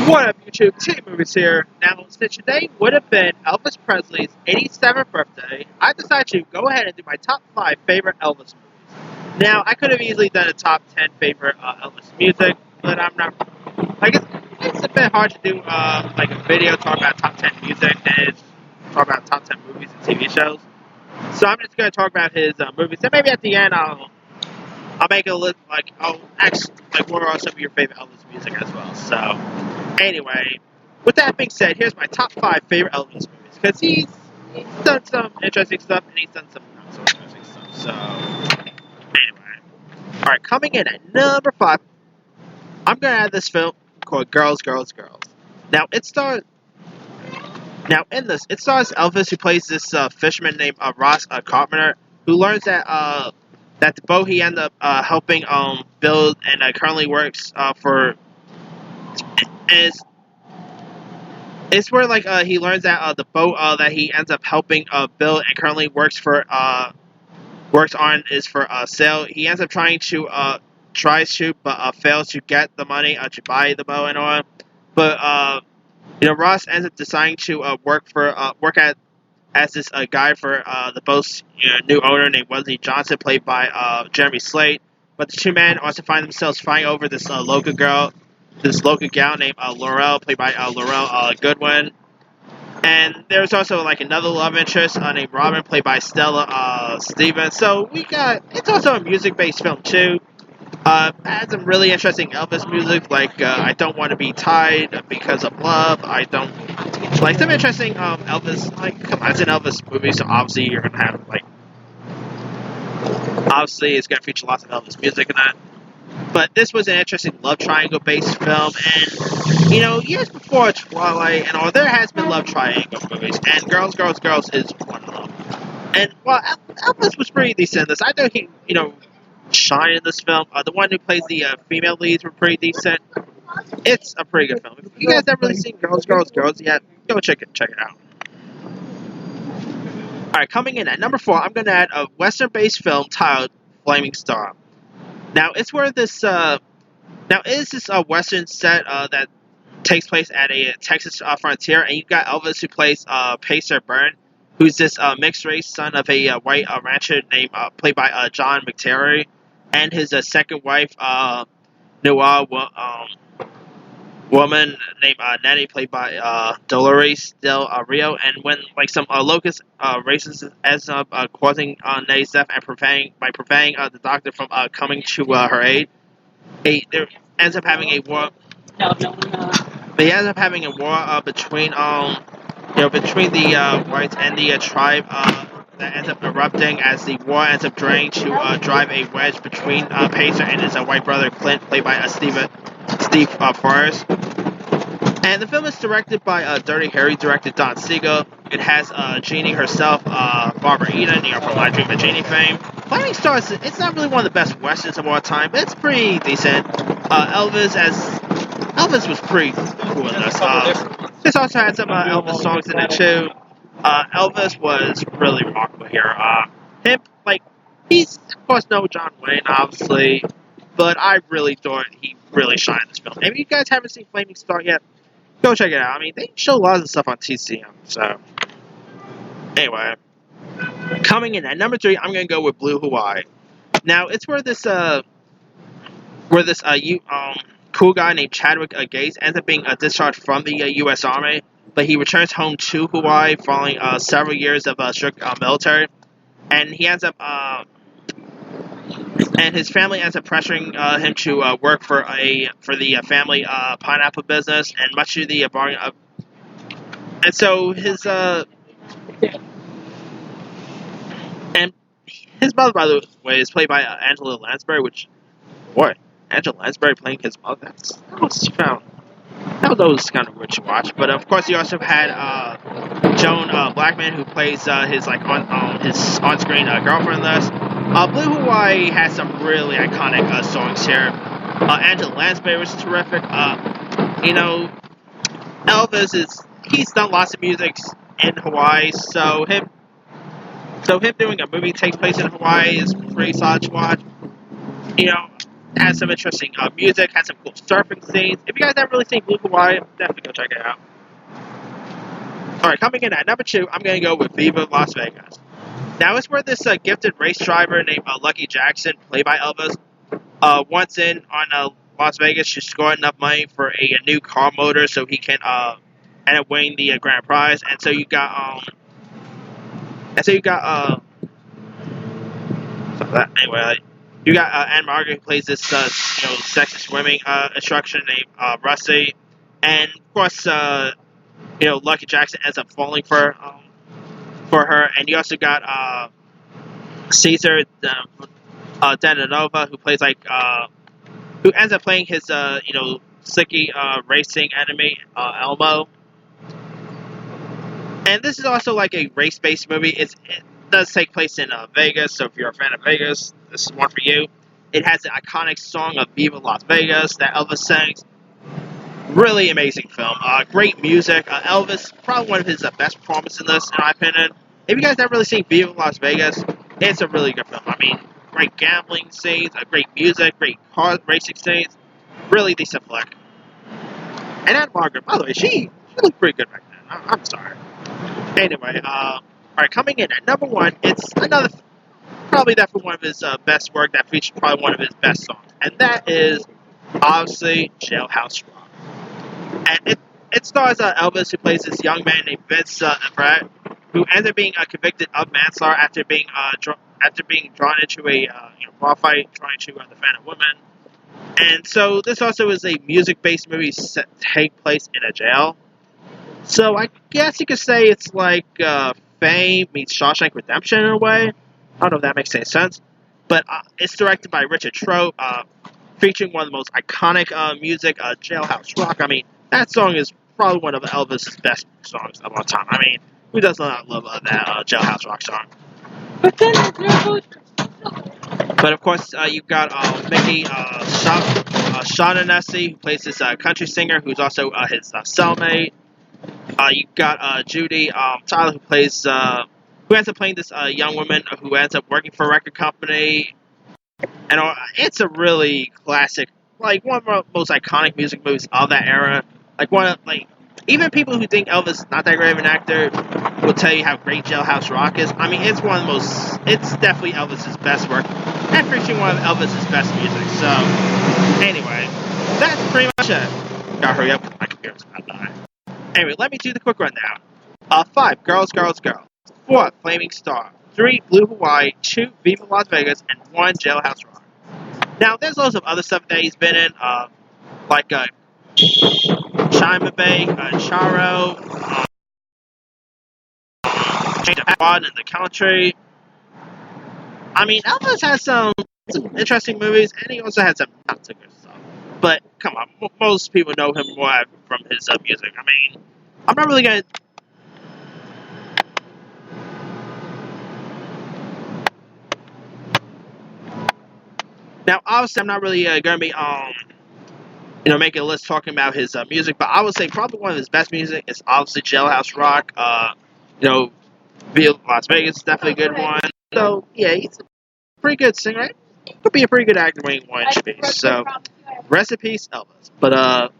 What up, YouTube? T Movies here. Now, since today would have been Elvis Presley's 87th birthday, I decided to go ahead and do my top 5 favorite Elvis movies. Now, I could have easily done a top 10 favorite Elvis music, but I'm not. I guess it's a bit hard to do like a video talk about top 10 music than talk about top 10 movies and TV shows. So I'm just going to talk about his movies, and maybe at the end I'll make a list like I'll actually like what are some of your favorite Elvis music as well. So. Anyway, with that being said, here's my top 5 favorite Elvis movies. Because he's done some interesting stuff, and he's done some not so interesting stuff. So, anyway. Alright, coming in at number 5, I'm going to add this film called Girls, Girls, Girls. Now, it stars Elvis, who plays this fisherman named Ross Carpenter, who learns that the boat he ended up helping build and currently works for it's where like he learns that the boat that he ends up helping build and currently works on is for sale. He ends up tries to but fails to get the money to buy the boat and all. But Ross ends up deciding to work as this guy for the boat's new owner named Wesley Johnson, played by Jeremy Slate. But the two men also find themselves fighting over this local gal named Laurel, played by Laurel Goodwin. And there's also like another love interest named Robin, played by Stella Stevens. So it's also a music-based film too. It has some really interesting Elvis music, like I Don't Want to Be Tied Because of Love. I don't like some interesting Elvis, like come on, it's an Elvis movie, so obviously you're gonna have obviously it's gonna feature lots of Elvis music in that. But this was an interesting love triangle-based film, and, years before Twilight and all, there has been love triangle movies, and Girls, Girls, Girls is one of them. And, well, Elvis was pretty decent in this. I thought he, shined in this film. The one who plays the female leads were pretty decent. It's a pretty good film. If you guys haven't really seen Girls, Girls, Girls yet, go check it out. Alright, coming in at number 4, I'm going to add a Western-based film titled Flaming Star. Now, it is this Western set that takes place at a Texas frontier, and you've got Elvis, who plays Pacer Byrne, who's this mixed-race son of a white rancher played by John McTerry, and his second wife, Noah woman named Nettie, played by Dolores Del Rio. And when some locust racists ends up causing Nettie's death and preventing the doctor from coming to her aid, there ends up having a war. He ends up having a war between between the whites and the tribe that ends up erupting as the war ends up trying to drive a wedge between Pacer and his white brother Clint, played by Steve Forrest. And the film is directed by Dirty Harry director Don Siegel. It has Jeannie herself, Barbara Eden, from I Dream of Jeannie fame. Flaming Stars, it's not really one of the best westerns of all time, but it's pretty decent. Elvis was pretty cool in this. This also had some Elvis songs in it too. Elvis was really remarkable here. He's of course no John Wayne, obviously, but I really thought he really shined in this film. If you guys haven't seen Flaming Star yet, go check it out. I mean, they show lots of stuff on TCM. So, anyway, coming in at number 3, I'm gonna go with Blue Hawaii. Now, it's where this cool guy named Chadwick Gates ends up being discharged from the U.S. Army, but he returns home to Hawaii following several years of strict military, and he ends up and his family ends up pressuring him to work for the family pineapple business, and much of the bargain of. And so his mother, by the way, is played by Angela Lansbury. Angela Lansbury playing his mother? That was kind of weird to watch. But of course, you also had Joan Blackman, who plays his on-screen girlfriend. Thus, Blue Hawaii has some really iconic songs here. Angela Lansbury was terrific. Elvis he's done lots of music in Hawaii, so him doing a movie that takes place in Hawaii is pretty solid to watch. has some interesting music, has some cool surfing scenes. If you guys haven't really seen Blue Hawaii, definitely go check it out. Alright, coming in at number 2, I'm going to go with Viva Las Vegas. Now, it's where this gifted race driver named Lucky Jackson, played by Elvis, once in on Las Vegas to score enough money for a new car motor so he can end up winning the grand prize. And so you got anyway, you got Anne Margaret who plays this sexy swimming instructor named Rusty, and of course Lucky Jackson ends up falling for her, and you also got Caesar Danilova who plays who ends up playing his slicky racing enemy Elmo. And this is also like a race-based movie. It does take place in Vegas, so if you're a fan of Vegas, this is one for you. It has the iconic song of Viva Las Vegas that Elvis sings. Really amazing film. Great music. Elvis, probably one of his best performances in this, in my opinion. If you guys haven't really seen Viva Las Vegas, it's a really good film. I mean, great gambling scenes, great music, great car racing scenes. Really decent flick. And Anne Margaret, by the way, she looked pretty good back then. I'm sorry. Anyway, alright, coming in at number 1, it's another, probably definitely one of his best work that featured probably one of his best songs. And that is, obviously, Jailhouse Rock. And it stars Elvis, who plays this young man named Vince Everett, who ends up being convicted of manslaughter after being drawn into a bar fight trying to defend a woman. And so this also is a music-based movie set take place in a jail. So I guess you could say it's like Fame meets Shawshank Redemption in a way. I don't know if that makes any sense. But it's directed by Richard Trout, featuring one of the most iconic music, Jailhouse Rock. I mean, that song is probably one of Elvis' best songs of all time. I mean, who does not love that Jailhouse Rock song? But of course, you've got Mickey Shaughnessy, who plays this country singer, who's also his cellmate. You've got Judy Tyler, who ends up playing this young woman who ends up working for a record company. And it's a really classic, like one of the most iconic music movies of that era. Even people who think Elvis is not that great of an actor will tell you how great Jailhouse Rock is. I mean, it's definitely Elvis' best work, and featuring one of Elvis' best music. So, anyway, that's pretty much it. Gotta hurry up, my computer's about to die. Anyway, let me do the quick rundown. 5, Girls, Girls, Girls. 4, Flaming Star. 3, Blue Hawaii. 2, Viva Las Vegas. And 1, Jailhouse Rock. Now, there's loads of other stuff that he's been in, like Chima Bay, Charo, in the Country. I mean, Elvis has some interesting movies, and he also has some not so good stuff. But, come on, most people know him more from his music. I mean, I'm not really gonna... Now, obviously, I'm not really gonna be, making a list talking about his music, but I would say probably one of his best music is obviously Jailhouse Rock. Viva Las Vegas is definitely a good one. So, yeah, he's a pretty good singer. Could be a pretty good actor when he wants to be. So, rest in peace, Elvis. But,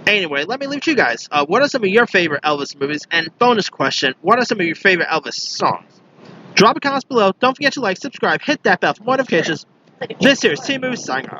anyway, let me leave it to you guys. What are some of your favorite Elvis movies? And bonus question, what are some of your favorite Elvis songs? Drop a comment below. Don't forget to like, subscribe, hit that bell for notifications. This here is Team Movies signing off.